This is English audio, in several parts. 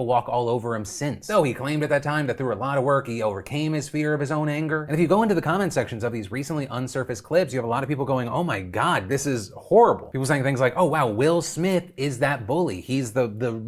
walk all over him since. So he claimed at that time that through a lot of work, he overcame his fear of his own anger. And if you go into the comment sections of these recently unsurfaced clips, you have a lot of people going, oh my God, this is horrible. People saying things like, oh wow, Will Smith is that bully. He's the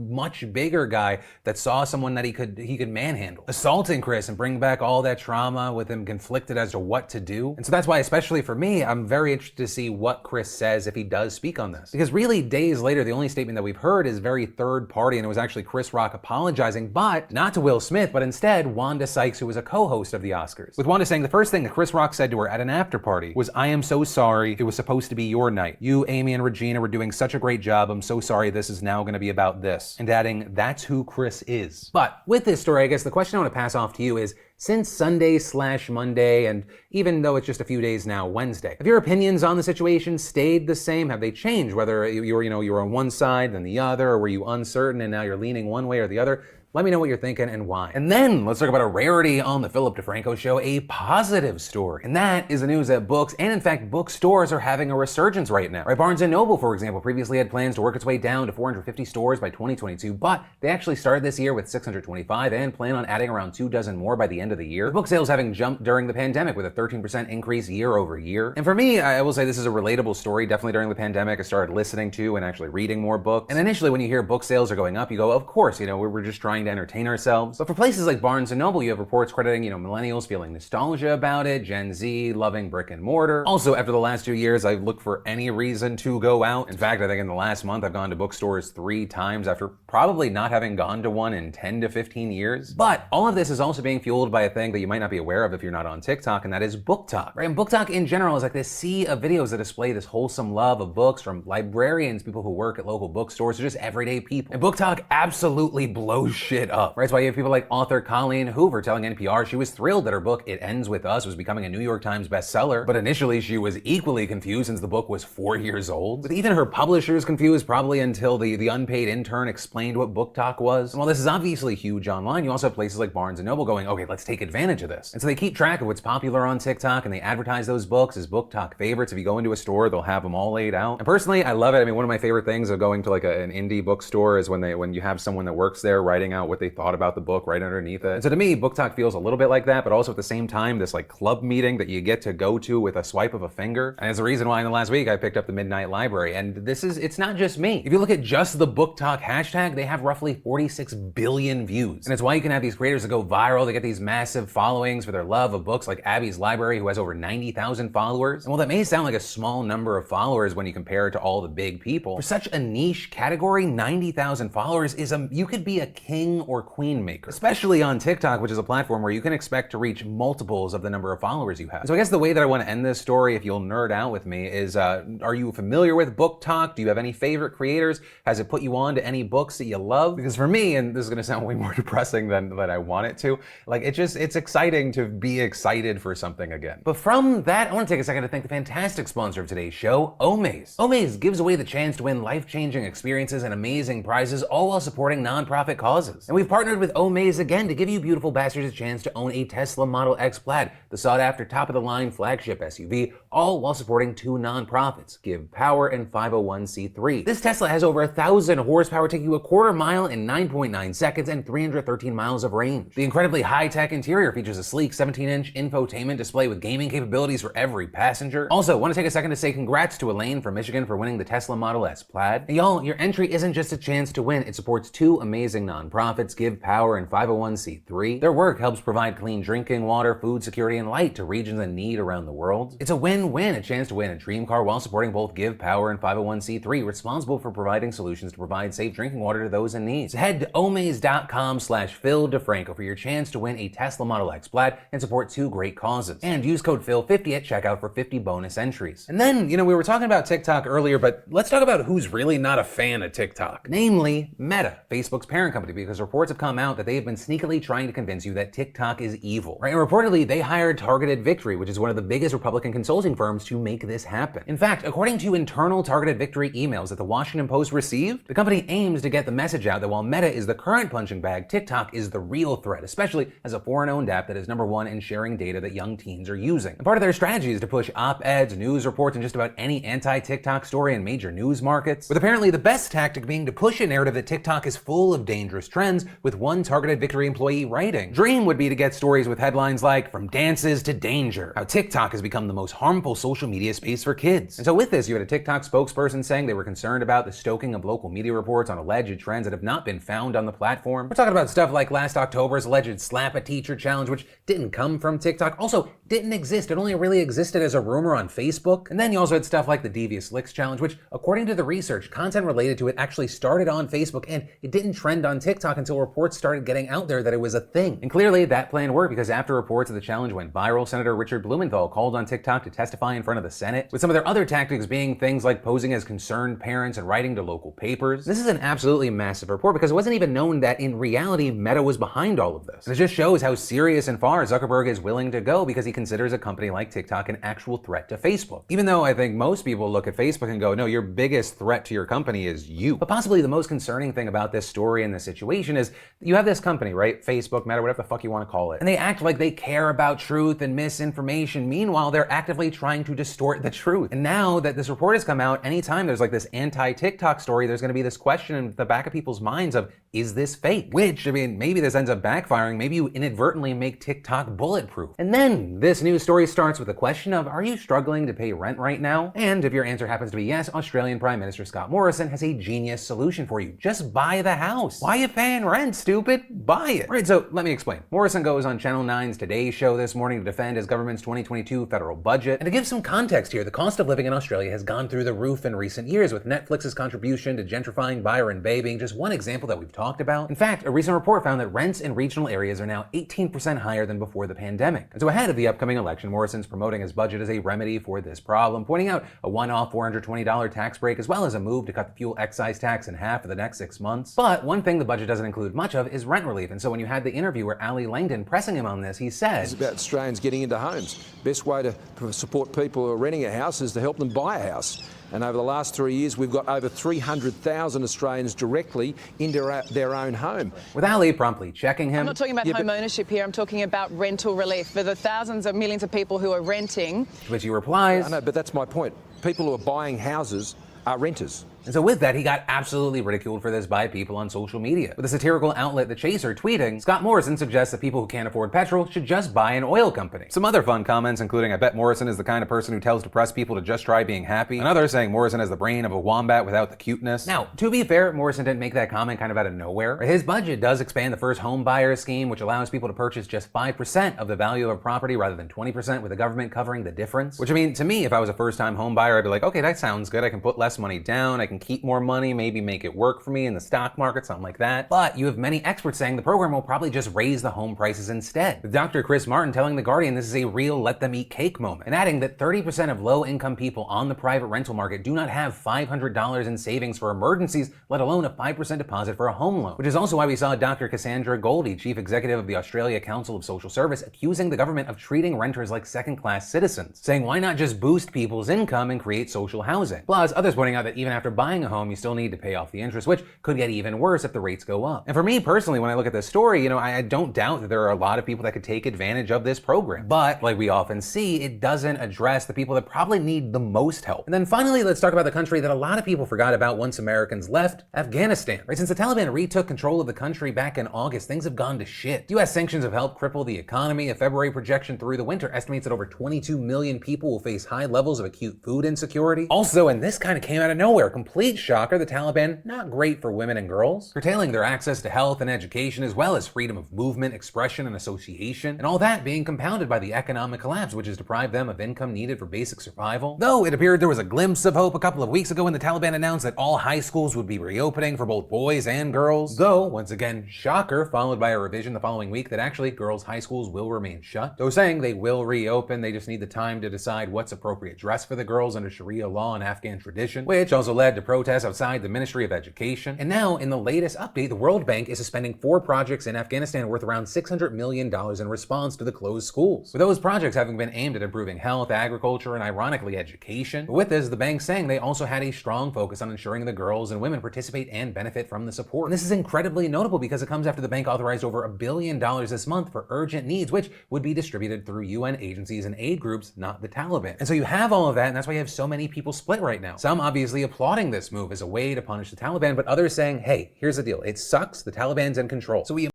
much bigger guy that saw someone that he could manhandle. Assaulting Chris and bring back all that trauma with him conflicted as to what to do. And so that's why, especially for me, I'm very interested to see what Chris says if he does speak on this. Because really, days later, the only statement that we've heard is very third party, and it was actually Chris Rock apologizing, but not to Will Smith, but instead Wanda Sykes, who was a co-host of the Oscars. With Wanda saying the first thing that Chris Rock said to her at an after party was, I am so sorry, it was supposed to be your night. You, Amy, and Regina were doing such a great job. I'm so sorry this is now gonna be about this. And adding, that's who Chris is. But with this story, I guess the question I want to pass off to you is, since Sunday/Monday, and even though it's just a few days now, Wednesday, have your opinions on the situation stayed the same? Have they changed? Whether you were on one side then the other, or were you uncertain and now you're leaning one way or the other? Let me know what you're thinking and why. And then let's talk about a rarity on the Philip DeFranco Show, a positive story. And that is the news that books, and in fact bookstores, are having a resurgence right now. Right, Barnes & Noble, for example, previously had plans to work its way down to 450 stores by 2022, but they actually started this year with 625 and plan on adding around 24 more by the end of the year. With book sales having jumped during the pandemic with a 13% increase year over year. And for me, I will say this is a relatable story. Definitely during the pandemic, I started listening to and actually reading more books. And initially when you hear book sales are going up, you go, of course, we're just trying to entertain ourselves. But for places like Barnes & Noble, you have reports crediting, millennials feeling nostalgia about it, Gen Z loving brick and mortar. Also, after the last 2 years, I've looked for any reason to go out. In fact, I think in the last month, I've gone to bookstores 3 times after probably not having gone to one in 10 to 15 years. But all of this is also being fueled by a thing that you might not be aware of if you're not on TikTok, and that is BookTok. Right? And BookTok in general is like this sea of videos that display this wholesome love of books from librarians, people who work at local bookstores, or just everyday people. And BookTok absolutely blows shit up. Right? That's why you have people like author Colleen Hoover telling NPR she was thrilled that her book, It Ends With Us, was becoming a New York Times bestseller, but initially she was equally confused since the book was 4 years old. With even her publishers confused probably until the unpaid intern explained what BookTok was. And while this is obviously huge online, you also have places like Barnes & Noble going, okay, let's take advantage of this. And so they keep track of what's popular on TikTok, and they advertise those books as BookTok favorites. If you go into a store, they'll have them all laid out. And personally, I love it. I mean, one of my favorite things of going to like an indie bookstore is when you have someone that works there writing out what they thought about the book right underneath it. And so to me, BookTok feels a little bit like that, but also at the same time, this like club meeting that you get to go to with a swipe of a finger. And it's the reason why in the last week I picked up the Midnight Library. And it's not just me. If you look at just the BookTok hashtag, they have roughly 46 billion views. And it's why you can have these creators that go viral. They get these massive followings for their love of books, like Abby's Library, who has over 90,000 followers. And while that may sound like a small number of followers when you compare it to all the big people, for such a niche category, 90,000 followers is you could be a king or queen maker, especially on TikTok, which is a platform where you can expect to reach multiples of the number of followers you have. So I guess the way that I want to end this story, if you'll nerd out with me, is are you familiar with BookTok? Do you have any favorite creators? Has it put you on to any books that you love? Because for me, and this is going to sound way more depressing than I want it to, like it's exciting to be excited for something again. But from that, I want to take a second to thank the fantastic sponsor of today's show, Omaze. Omaze gives away the chance to win life-changing experiences and amazing prizes, all while supporting nonprofit causes. And we've partnered with Omaze again to give you beautiful bastards a chance to own a Tesla Model X Plaid, the sought-after top-of-the-line flagship SUV, all while supporting 2 nonprofits, Give Power and 501c3. This Tesla has over 1,000 horsepower, taking you a quarter mile in 9.9 seconds and 313 miles of range. The incredibly high-tech interior features a sleek 17-inch infotainment display with gaming capabilities for every passenger. Also, want to take a second to say congrats to Elaine from Michigan for winning the Tesla Model S Plaid. And y'all, your entry isn't just a chance to win, it supports 2 amazing nonprofits, Give Power and 501c3. Their work helps provide clean drinking water, food security, and light to regions in need around the world. It's a win-win, a chance to win a dream car while supporting both Give Power and 501c3, responsible for providing solutions to provide safe drinking water to those in need. So head to omaze.com/Phil DeFranco for your chance to win a Tesla Model X Plaid and support 2 great causes. And use code Phil50 at checkout for 50 bonus entries. And then, we were talking about TikTok earlier, but let's talk about who's really not a fan of TikTok. Namely, Meta, Facebook's parent company, because reports have come out that they have been sneakily trying to convince you that TikTok is evil. Right? And reportedly, they hired Targeted Victory, which is one of the biggest Republican consulting firms, to make this happen. In fact, according to internal Targeted Victory emails that the Washington Post received, the company aims to get the message out that while Meta is the current punching bag, TikTok is the real threat, especially as a foreign-owned app that is #1 in sharing data that young teens are using. And part of their strategy is to push op-eds, news reports, and just about any anti-TikTok story in major news markets, with apparently the best tactic being to push a narrative that TikTok is full of dangerous trends trends with one targeted Victory employee writing. Dream would be to get stories with headlines like, "From dances to danger, how TikTok has become the most harmful social media space for kids." And so with this, you had a TikTok spokesperson saying they were concerned about the stoking of local media reports on alleged trends that have not been found on the platform. We're talking about stuff like last October's alleged slap a teacher challenge, which didn't come from TikTok, also didn't exist. It only really existed as a rumor on Facebook. And then you also had stuff like the Devious Licks challenge, which according to the research, content related to it actually started on Facebook and it didn't trend on TikTok until reports started getting out there that it was a thing. And clearly that plan worked, because after reports of the challenge went viral, Senator Richard Blumenthal called on TikTok to testify in front of the Senate, with some of their other tactics being things like posing as concerned parents and writing to local papers. This is an absolutely massive report because it wasn't even known that in reality Meta was behind all of this. And it just shows how serious and far Zuckerberg is willing to go because he considers a company like TikTok an actual threat to Facebook. Even though I think most people look at Facebook and go, no, your biggest threat to your company is you. But possibly the most concerning thing about this story and this situation is you have this company, right? Facebook, Meta, whatever the fuck you want to call it. And they act like they care about truth and misinformation. Meanwhile, they're actively trying to distort the truth. And now that this report has come out, anytime there's like this anti-TikTok story, there's going to be this question in the back of people's minds of, is this fake? Which, I mean, maybe this ends up backfiring. Maybe you inadvertently make TikTok bulletproof. And then this news story starts with the question of, are you struggling to pay rent right now? And if your answer happens to be yes, Australian Prime Minister Scott Morrison has a genius solution for you. Just buy the house. Why are you paying rent, stupid? Buy it. All right, so let me explain. Morrison goes on Channel 9's Today Show this morning to defend his government's 2022 federal budget. And to give some context here, the cost of living in Australia has gone through the roof in recent years, with Netflix's contribution to gentrifying Byron Bay being just one example that we've talked about. In fact, a recent report found that rents in regional areas are now 18% higher than before the pandemic. And so ahead of the upcoming election, Morrison's promoting his budget as a remedy for this problem, pointing out a one-off $420 tax break, as well as a move to cut the fuel excise tax in half for the next 6 months. But one thing the budget doesn't include much of is rent relief. And so when you had the interviewer Ali Langdon pressing him on this, he said, "It's about Australians getting into homes. Best way to support people who are renting a house is to help them buy a house. And over the last 3 years, we've got over 300,000 Australians directly into their own home." With Ali promptly checking him. I'm not talking about home ownership here. I'm talking about rental relief for the thousands of millions of people who are renting. To which he replies, I know, but that's my point. People who are buying houses are renters. And so with that, he got absolutely ridiculed for this by people on social media. With the satirical outlet The Chaser tweeting, Scott Morrison suggests that people who can't afford petrol should just buy an oil company. Some other fun comments, including, "I bet Morrison is the kind of person who tells depressed people to just try being happy." Another saying Morrison has the brain of a wombat without the cuteness. Now, to be fair, Morrison didn't make that comment kind of out of nowhere. His budget does expand the first home buyer scheme, which allows people to purchase just 5% of the value of a property rather than 20%, with the government covering the difference. Which, I mean, to me, if I was a first-time home buyer, I'd be like, okay, that sounds good. I can put less money down. I can keep more money, maybe make it work for me in the stock market, something like that. But you have many experts saying the program will probably just raise the home prices instead. With Dr. Chris Martin telling The Guardian this is a real let them eat cake moment, and adding that 30% of low-income people on the private rental market do not have $500 in savings for emergencies, let alone a 5% deposit for a home loan. Which is also why we saw Dr. Cassandra Goldie, chief executive of the Australia Council of Social Service, accusing the government of treating renters like second-class citizens, saying why not just boost people's income and create social housing. Plus, others pointing out that even after buying a home, you still need to pay off the interest, which could get even worse if the rates go up. And for me personally, when I look at this story, I don't doubt that there are a lot of people that could take advantage of this program. But like we often see, it doesn't address the people that probably need the most help. And then finally, let's talk about the country that a lot of people forgot about once Americans left, Afghanistan. Right, since the Taliban retook control of the country back in August, things have gone to shit. US sanctions have helped cripple the economy. A February projection through the winter estimates that over 22 million people will face high levels of acute food insecurity. Also, and this kind of came out of nowhere, complete shocker, the Taliban, not great for women and girls, curtailing their access to health and education, as well as freedom of movement, expression, and association, and all that being compounded by the economic collapse, which has deprived them of income needed for basic survival. Though it appeared there was a glimpse of hope a couple of weeks ago when the Taliban announced that all high schools would be reopening for both boys and girls. Though, once again, shocker, followed by a revision the following week that actually girls' high schools will remain shut. Though saying they will reopen, they just need the time to decide what's appropriate dress for the girls under Sharia law and Afghan tradition, which also led to protests outside the Ministry of Education. And now, in the latest update, the World Bank is suspending 4 projects in Afghanistan worth around $600 million in response to the closed schools, with those projects having been aimed at improving health, agriculture, and ironically education. But with this, the bank saying they also had a strong focus on ensuring the girls and women participate and benefit from the support. And this is incredibly notable because it comes after the bank authorized over $1 billion this month for urgent needs, which would be distributed through UN agencies and aid groups, not the Taliban. And so you have all of that, and that's why you have so many people split right now. Some obviously applauding this move as a way to punish the Taliban, but others saying, hey, here's the deal. It sucks. The Taliban's in control. So we